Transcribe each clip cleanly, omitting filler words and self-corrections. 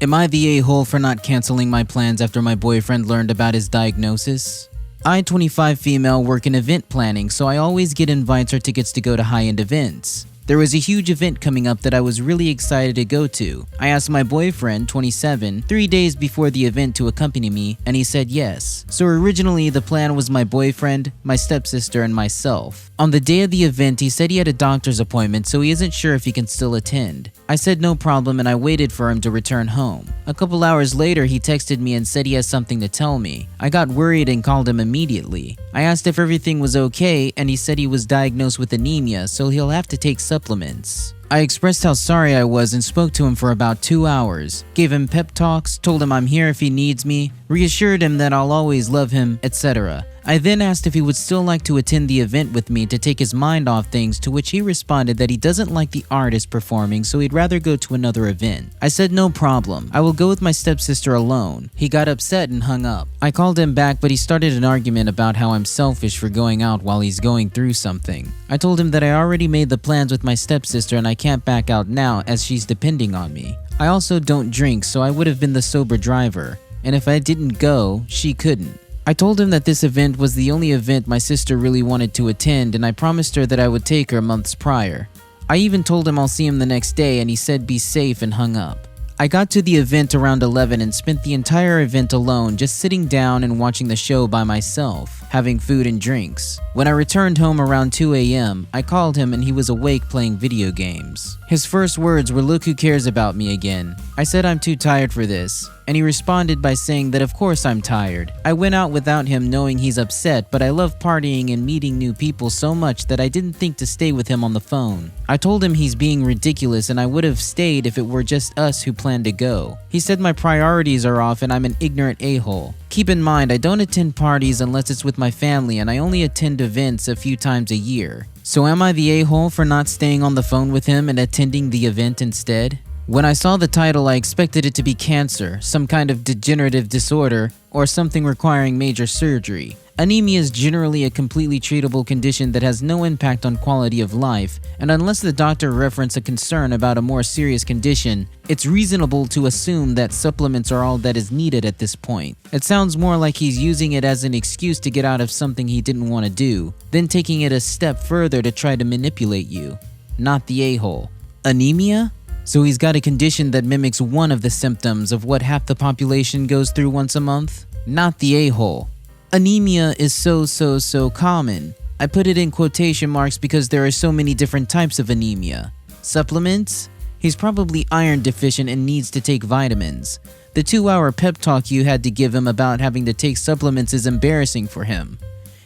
Am I the a-hole for not canceling my plans after my boyfriend learned about his diagnosis? I, 25 female, work in event planning, so I always get invites or tickets to go to high-end events. There was a huge event coming up that I was really excited to go to. I asked my boyfriend, 27, 3 days before the event to accompany me, and he said yes. So originally the plan was my boyfriend, my stepsister, and myself. On the day of the event, he said he had a doctor's appointment, so he isn't sure if he can still attend. I said no problem and I waited for him to return home. A couple hours later, he texted me and said he has something to tell me. I got worried and called him immediately. I asked if everything was okay and he said he was diagnosed with anemia, so he'll have to take supplements. I expressed how sorry I was and spoke to him for about 2 hours, gave him pep talks, told him I'm here if he needs me, reassured him that I'll always love him, etc. I then asked if he would still like to attend the event with me to take his mind off things, to which he responded that he doesn't like the artist performing, so he'd rather go to another event. I said no problem, I will go with my stepsister alone. He got upset and hung up. I called him back, but he started an argument about how I'm selfish for going out while he's going through something. I told him that I already made the plans with my stepsister and I can't back out now as she's depending on me. I also don't drink, so I would have been the sober driver, and if I didn't go, she couldn't. I told him that this event was the only event my sister really wanted to attend, and I promised her that I would take her months prior. I even told him I'll see him the next day, and he said be safe and hung up. I got to the event around 11 and spent the entire event alone, just sitting down and watching the show by myself, having food and drinks. When I returned home around 2 a.m., I called him and he was awake playing video games. His first words were, "Look who cares about me again." I said I'm too tired for this, and he responded by saying that of course I'm tired. I went out without him knowing he's upset, but I love partying and meeting new people so much that I didn't think to stay with him on the phone. I told him he's being ridiculous and I would have stayed if it were just us who planned to go. He said my priorities are off and I'm an ignorant a-hole. Keep in mind, I don't attend parties unless it's with my family and I only attend events a few times a year. So am I the a-hole for not staying on the phone with him and attending the event instead? When I saw the title, I expected it to be cancer, some kind of degenerative disorder, or something requiring major surgery. Anemia is generally a completely treatable condition that has no impact on quality of life, and unless the doctor references a concern about a more serious condition, it's reasonable to assume that supplements are all that is needed at this point. It sounds more like he's using it as an excuse to get out of something he didn't want to do, then taking it a step further to try to manipulate you. Not the a-hole. Anemia? So he's got a condition that mimics one of the symptoms of what half the population goes through once a month? Not the a-hole. Anemia is so common. I put it in quotation marks because there are so many different types of anemia. Supplements? He's probably iron deficient and needs to take vitamins. The 2-hour pep talk you had to give him about having to take supplements is embarrassing for him.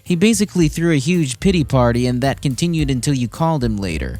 He basically threw a huge pity party and that continued until you called him later.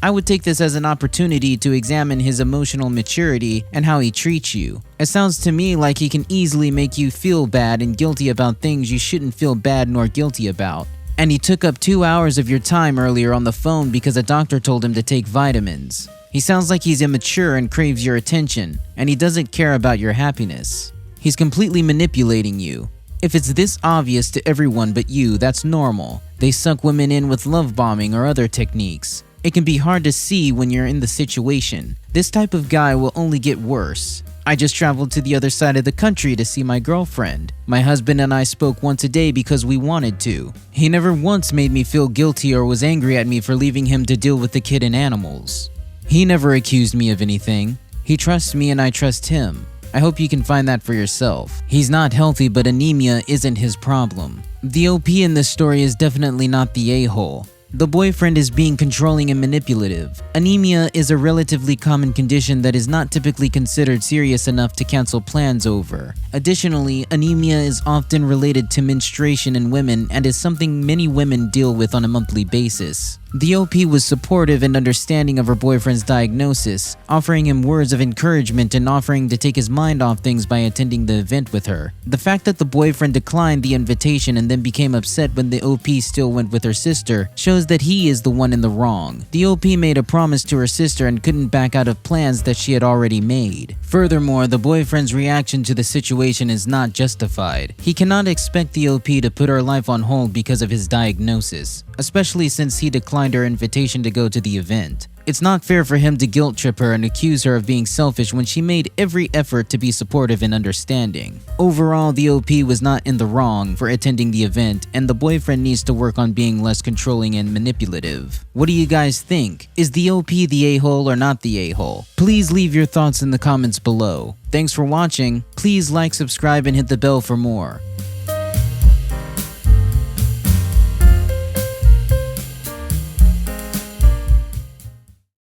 I would take this as an opportunity to examine his emotional maturity and how he treats you. It sounds to me like he can easily make you feel bad and guilty about things you shouldn't feel bad nor guilty about. And he took up 2 hours of your time earlier on the phone because a doctor told him to take vitamins. He sounds like he's immature and craves your attention, and he doesn't care about your happiness. He's completely manipulating you. If it's this obvious to everyone but you, that's normal. They suck women in with love bombing or other techniques. It can be hard to see when you're in the situation. This type of guy will only get worse. I just traveled to the other side of the country to see my girlfriend. My husband and I spoke once a day because we wanted to. He never once made me feel guilty or was angry at me for leaving him to deal with the kid and animals. He never accused me of anything. He trusts me and I trust him. I hope you can find that for yourself. He's not healthy, but anemia isn't his problem. The OP in this story is definitely not the a-hole. The boyfriend is being controlling and manipulative. Anemia is a relatively common condition that is not typically considered serious enough to cancel plans over. Additionally, anemia is often related to menstruation in women and is something many women deal with on a monthly basis. The OP was supportive and understanding of her boyfriend's diagnosis, offering him words of encouragement and offering to take his mind off things by attending the event with her. The fact that the boyfriend declined the invitation and then became upset when the OP still went with her sister shows that he is the one in the wrong. The OP made a promise to her sister and couldn't back out of plans that she had already made. Furthermore, the boyfriend's reaction to the situation is not justified. He cannot expect the OP to put her life on hold because of his diagnosis, especially since he declined her invitation to go to the event. It's not fair for him to guilt trip her and accuse her of being selfish when she made every effort to be supportive and understanding. Overall, the OP was not in the wrong for attending the event, and the boyfriend needs to work on being less controlling and manipulative. What do you guys think? Is the OP the a-hole or not the a-hole? Please leave your thoughts in the comments below. Thanks for watching. Please like, subscribe, and hit the bell for more.